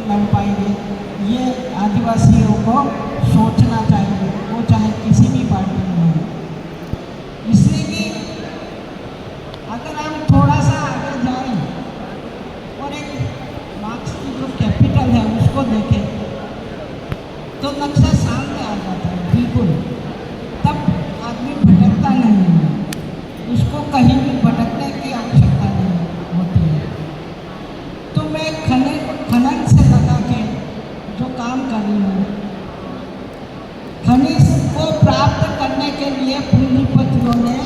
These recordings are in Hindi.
लड़ पाएंगे, ये आदिवासियों को सोचना चाहिए, वो चाहे किसी भी पार्टी में हो। इसलिए कि अगर हम थोड़ा सा आगे जाएं और एक मार्क्स की जो कैपिटल है उसको देखें तो नक्शा सामने आ जाता है बिल्कुल। तब आदमी भटकता नहीं है, उसको कहीं भी भटकने की आवश्यकता नहीं होती है। तो मैं खनन से लगा के जो काम कर रही हूँ, खनिज को प्राप्त करने के लिए पूंजीपतियों ने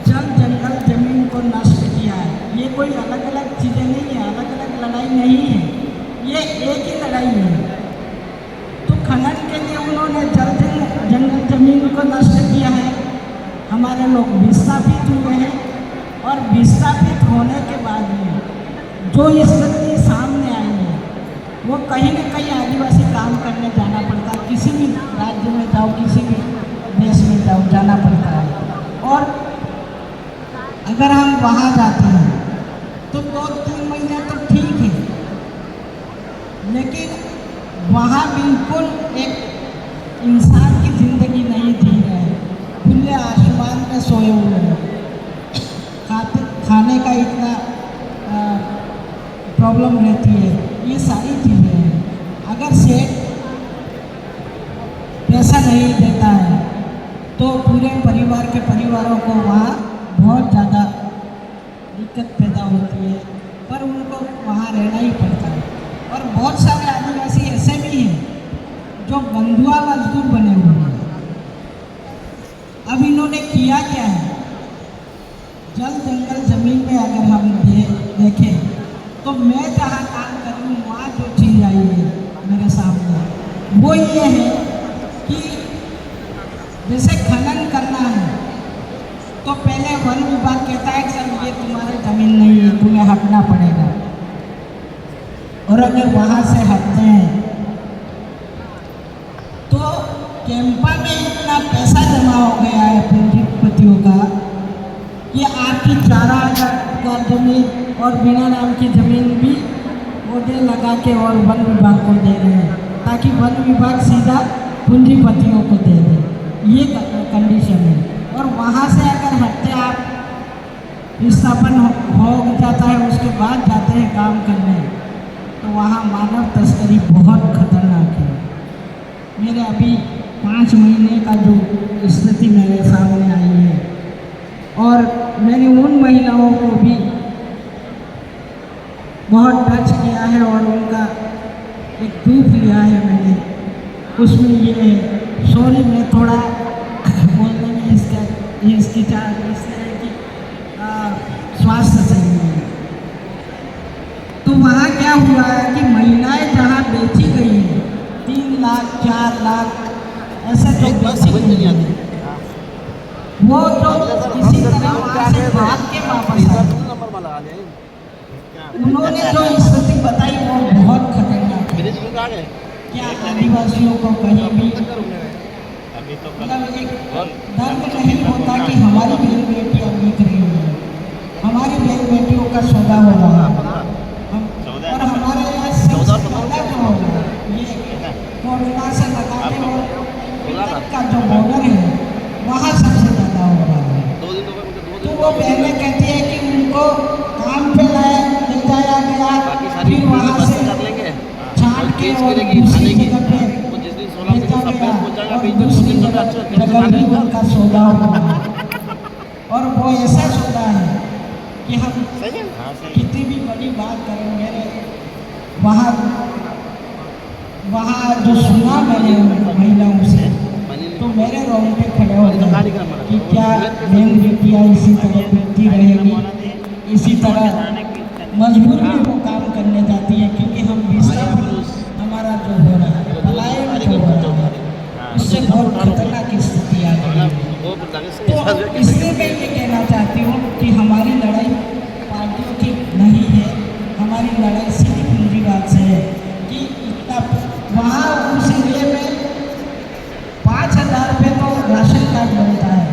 जल जंगल जमीन को नष्ट किया है। ये कोई अलग अलग चीज़ें नहीं है, अलग अलग लड़ाई नहीं है, ये एक ही लड़ाई है। तो खनन के लिए उन्होंने जल जंगल जमीन को नष्ट किया है, हमारे लोग विस्थापित हुए हैं, और विस्थापित होने के बाद में जो स्थिति सामने आई है वो कहीं न कहीं आदिवासी काम करने जाना पड़ता है। किसी भी राज्य में जाओ, किसी भी देश में जाओ, जाना पड़ता है। और अगर हम वहाँ जाते हैं तो 2-3 महीने तो ठीक है, लेकिन वहाँ बिल्कुल एक इंसान की ज़िंदगी नहीं जी रहे हैं, खुले आसमान में सोए हुए हैं, खाने का इतना प्रॉब्लम रहती है, ये सारी चीज़ें हैं। अगर सेठ पैसा नहीं देता है तो पूरे परिवारों को वहाँ बहुत ज़्यादा दिक्कत पैदा होती है, पर उनको वहाँ रहना ही पड़ता है। और बहुत सारे आदिवासी ऐसे भी हैं जो बंधुआ मजदूर बने हुए हैं। अब इन्होंने किया क्या है, जल जंगल जमीन में अगर हम देखें तो मैं जहाँ काम कर रही हूँ वहाँ जो चीज़ आई है मेरे सामने वो ये है कि जैसे खनन करना है तो पहले वन विभाग कहता है कि सर ये तुम्हारी ज़मीन नहीं है, तुम्हें हटना पड़ेगा। और अगर वहाँ से हटते हैं तो कैंपा में इतना पैसा जमा हो गया है पूंजीपतियों का कि आपकी 4,000 जमीन और बिना नाम की ज़मीन भी ओडे लगा के और वन विभाग को दे रहे हैं, ताकि वन विभाग सीधा पूंजीपतियों को दे दे, ये कंडीशन है। और वहाँ से अगर हटते आप विस्थापन हो जाता है, उसके बाद जाते हैं काम करने, तो वहाँ मानव तस्करी बहुत खतरनाक है। मेरे अभी 5 महीने का जो स्थिति मेरे सामने आई है, और मैंने उन महिलाओं को भी बहुत टच किया है और उनका एक प्रूफ लिया है मैंने, उसमें ये है, सॉरी मैं थोड़ा बोलने में इसकी इस तरह की स्वास्थ्य सही है। तो वहाँ क्या हुआ है कि महिलाएं जहाँ बेची गई हैं 3 लाख 4 लाख ऐसे जो बेची गई है, वो जो किसी तरह वहाँ से भाग के वापस आए, उन्होंने जो स्थिति बताई वो बहुत खतरनाक है। क्या आदिवासियों को कहीं भी मतलब एक दर्द नहीं होता कि हमारी बहन बेटियाँ बिक रही हैं, हमारी बहन बेटियों का सौदा हो रहा है, और हमारे यहाँ सबसे ज़्यादा जो हो रहा है ये कोरोना से लगा के और का जो बॉर्डर है वहाँ सबसे ज़्यादा हो रहा है। तो वो बहनें कहती है कि उनको काम पे ले जाया गया, फिर वहाँ से छाट के और दूसरी जगह पे भेजा गया, और दूसरी जगह भी उनका सौदा हुआ। और वो ऐसा सौदा है कि हम कितनी भी बड़ी बात करेंगे, वहाँ जो सुना मैंने महिलाओं से, तो मेरे रोंगटे खड़े हो गए कि क्या बहन बेटियाँ इसी तरह बिकती रहेगी, इसी तरह मजबूर में वो काम करने जाती है, क्योंकि हम विस्थापित हमारा जो हो रहा है, पलायन जो हो रहा है, उससे बहुत खतरनाक स्थिति आ गई है। तो इसलिए मैं ये कहना चाहती हूँ कि हमारी लड़ाई पार्टियों की नहीं है, हमारी लड़ाई सिर्फ पूंजीवाद से है कि इतना वहाँ उस एरिए में 5,000 रुपये तो राशन कार्ड बनता है,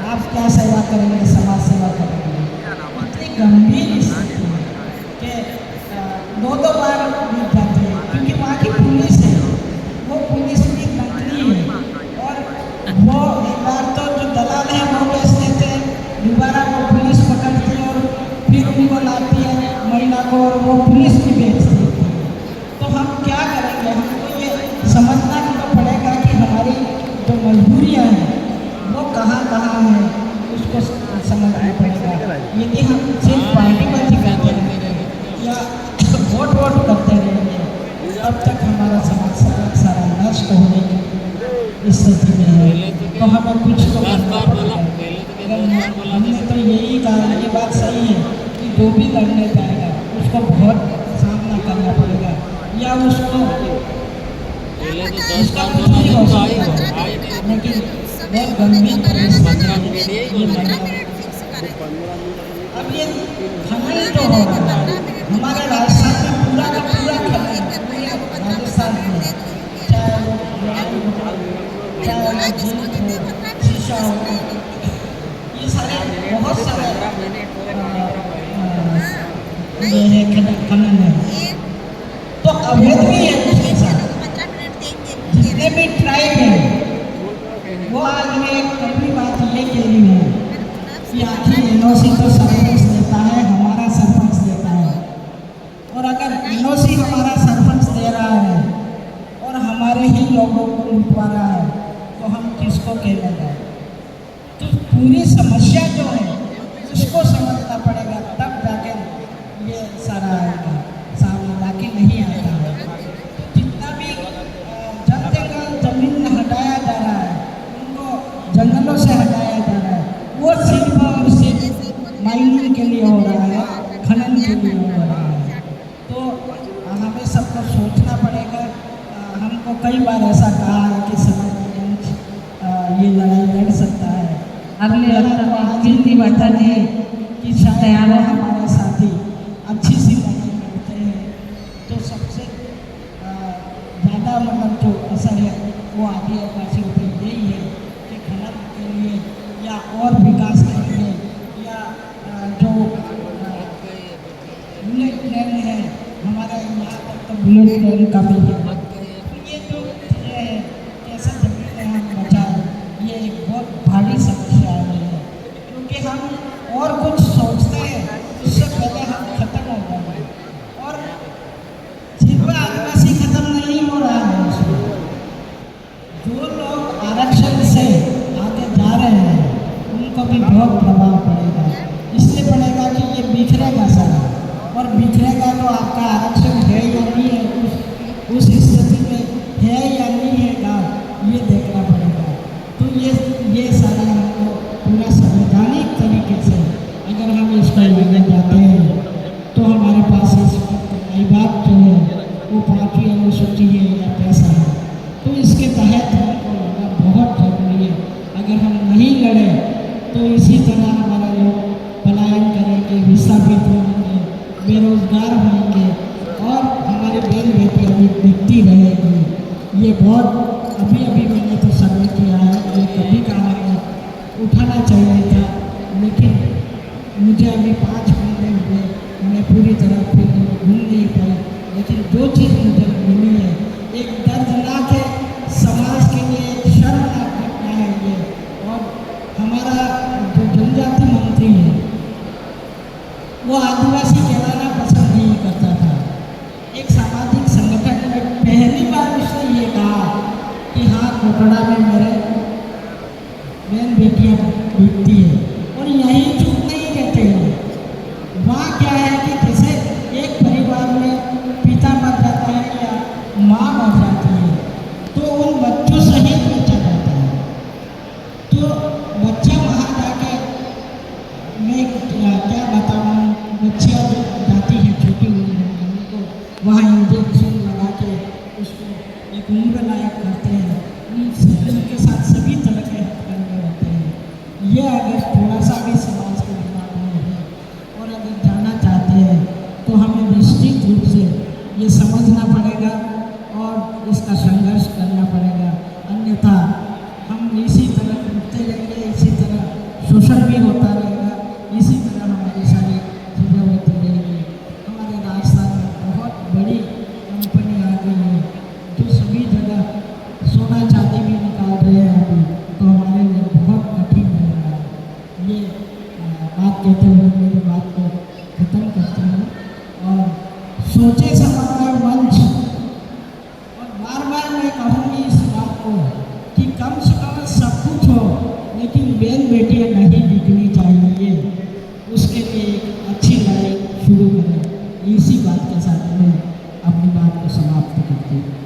आप क्या सेवा करेंगे, समाज सेवा करेंगे। इतनी गंभीर स्थिति है कि 2-2 बार बीत जाती है, क्योंकि लड़ने जाएगा उसको बहुत सामना करना पड़ेगा, या उसको उसका कुछ नहीं हो सकता। लेकिन बहुत गंभीर परिस्थिति है ये महिला। अब ये खनन जो हो रहा है हमारे राजस्थान में पूरा का पूरा खनन है, पूरे राजस्थान में, चाहे वो लड़ाई हो, चाहे वो झील हो, शीशा हो, ये सारे बहुत सारे ये है खनन है। तो अवैध भी है उसके साथ। जितने भी ट्राइब है वो आज मैं एक पहली बात ये कह रही हूँ कि आखिर एनओसी तो सरपंच देता है, हमारा सरपंच देता है, और अगर एनओसी हमारा सरपंच दे रहा है और हमारे ही लोगों को लुटवा रहा है तो हम किसको कहने जाए। तो पूरी समस्या जो है उसको समझना पड़ेगा, तब जाके ये सारा आएगा सामने, बाकी नहीं आता है। तो जितना भी जंगल जमीन हटाया जा रहा है, उनको जंगलों से हटाया जा रहा है, वो सिर्फ और सिर्फ माइनिंग के लिए हो रहा है, खनन के लिए हो रहा है। तो हमें सबको सोचना पड़ेगा। हमको कई बार ऐसा कहा है कि समाज ये लड़ाई लड़ सकता है, अगले हिंदी बताने कि शायद हमारे साथी अच्छी सी लड़ाई लड़ते हैं, तो सबसे ज़्यादा मतलब जो असर है वो आदिवासियों पर यही है कि खनन के लिए या और विकास के लिए या जो बुलेट ट्रेन है हमारे यहाँ तक तो बुलेट ट्रेन का भी है। ये जो चीज़ें हैं कैसे जमीन हम बचाएं, ये एक बहुत भारी समस्या है, क्योंकि हम और कुछ सोचते हैं उससे पहले हम खत्म हो जाएंगे। और सिर्फ आदिवासी खत्म नहीं हो रहा है, उसमें जो लोग आरक्षण से आगे जा रहे हैं उनको भी बहुत प्रभाव पड़ेगा। इसलिए पड़ेगा कि ये बिखरेगा सारा, और बिखरेगा तो आपका आरक्षण है या नहीं है, उस स्थिति में है या नहीं है गाँव, ये देखना पड़ेगा। तो ये सारा हमको पूरा संवैधानिक तरीके से अगर हम इसको लेने जाते हैं तो हमारे पास इस वक्त कई बात जो है वो 5वीं अनुसूची है या पैसा है, तो इसके तहत हमको लड़ना बहुत जरूरी है। अगर हम नहीं लड़े तो इसी तरह हमारे लोग पलायन करेंगे, विस्थापित होंगे, बेरोजगार होंगे और हमारी बहन बेटियाँ भी दिखती रहेगी। ये बहुत अभी मैंने तो सर्वे किया है, ये कभी का हमें उठाना चाहिए था, लेकिन मुझे अभी 5 महीने हुए, मैं पूरी तरह फिर घूम नहीं पाई। लेकिन जो चीज़ मुझे मिली है एक दर्दनाक है, समाज के लिए एक शर्मनाक घटना है ये। और हमारा जो जनजाति मंत्री है वो आदिवासी कहलाना पसंद नहीं करता था। एक सामाजिक संगठन में पहली बार उसने ये कहा कि हाँ कोटड़ा में मेरे बहन बेटियाँ बिकती है, और यहीं चुप नहीं रहते हैं। वहाँ क्या है कि जैसे एक परिवार में पिता मर जाता है या माँ मर जाती है तो उन बच्चों से ही बेचा जाता है। तो बच्चा वहाँ जाके मैं क्या बताऊँ, बच्चियाँ जो जाती हैं छोटी उम्र में उनको वहाँ इंजेक्शन लगा के उसको एक उम्र लायक करते हैं, उनके साथ सभी तरह के हथकंडे होते हैं। ये अगर थोड़ा सा भी समाज के दिमाग में है और अगर जाना चाहते हैं तो हमें निश्चित रूप से ये समझना पड़ेगा और इसका संघर्ष करना पड़ेगा, अन्यथा हम इसी तरह घूमते रहेंगे, इसी तरह शोषण भी होता रहेगा, इसी तरह हमारी सारी चीज़ें होती रहेंगी। हमारे राजस्थान में बहुत बड़ी कंपनी आ गई है जो सभी जगह सोना चांदी भी निकाल रहे हैं अभी, तो हमारे लिए बहुत कठिन हो रहा है। ये बात कहते हुए मेरी बात को खत्म करती हूँ। और सोचे समझे मंच, और बार बार मैं कहूँगी इस बात को कि कम से कम सब कुछ हो लेकिन बहन बेटियाँ नहीं बिकनी चाहिए, उसके लिए एक अच्छी लड़ाई शुरू करें। इसी बात के साथ मैं अपनी बात को समाप्त करती हूँ।